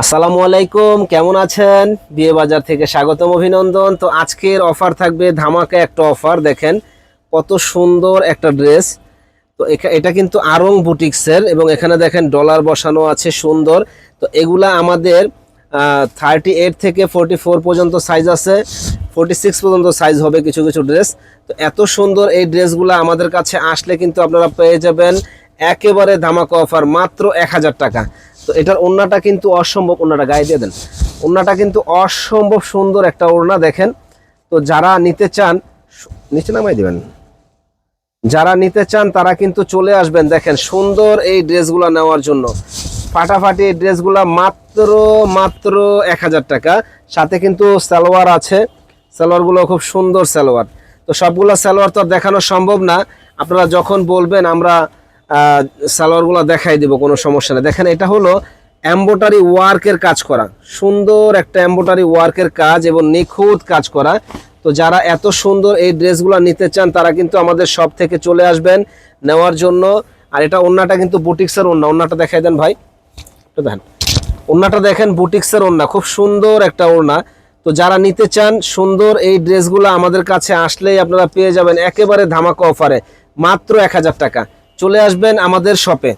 আসসালামু আলাইকুম, কেমন আছেন? বিয়ে বাজার থেকে স্বাগতম, অভিনন্দন। তো আজকের অফার থাকবে ধামাকা একটা অফার। দেখেন কত সুন্দর একটা ড্রেস। তো এটা কিন্তু আরং বুটিক্সের এবং এখানে দেখেন ডলার বসানো আছে সুন্দর। তো এগুলা আমাদের 38 থেকে 44 পর্যন্ত সাইজ আছে, 46 পর্যন্ত সাইজ হবে কিছু কিছু ড্রেস। তো এত সুন্দর এই ড্রেসগুলো আমাদের কাছে আসলে কিন্তু আপনারা পেয়ে যাবেন একেবারে ধামাকা অফার, মাত্র 1000 টাকা। তো এটার ওড়নাটা কিন্তু অসম্ভব, ওড়নাটা গায়ে দিয়ে দেন। ওড়নাটা কিন্তু অসম্ভব সুন্দর একটা ওড়না দেখেন। তো যারা নিতে চান নিচে নামাই দিবেন, যারা নিতে চান তারা কিন্তু চলে আসবেন দেখেন সুন্দর এই ড্রেসগুলো নেওয়ার জন্য। ফাটাফাটি এই ড্রেসগুলো মাত্র মাত্র 1000 টাকা। সাথে কিন্তু সালোয়ার আছে, সালোয়ারগুলো খুব সুন্দর সালোয়ার। তো সবগুলো সালোয়ার তো আর দেখানো সম্ভব না, আপনারা যখন বলবেন আমরা সালোয়ারগুলো দেখাই দিব, কোনো সমস্যা নেই। দেখেন এটা হলো এমব্রয়ডারি ওয়ার্কের কাজ করা, সুন্দর একটা এমব্রয়ডারি ওয়ার্কের কাজ এবং নিখুঁত কাজ করা। তো যারা এত সুন্দর এই ড্রেসগুলো নিতে চান তারা কিন্তু আমাদের শপ থেকে চলে আসবেন নেওয়ার জন্য। আর এটা ওড়নাটা কিন্তু বুটিক্সের ওড়না, ওড়নাটা দেখাই দেন ভাই, তো দেখেন ওড়নাটা দেখেন বুটিক্সের ওড়না, খুব সুন্দর একটা ওড়না। তো যারা নিতে চান সুন্দর এই ড্রেসগুলো আমাদের কাছে আসলেই আপনারা পেয়ে যাবেন একেবারে ধামাকা অফারে, মাত্র 1000 টাকা। চলে আসবেন আমাদের শপে।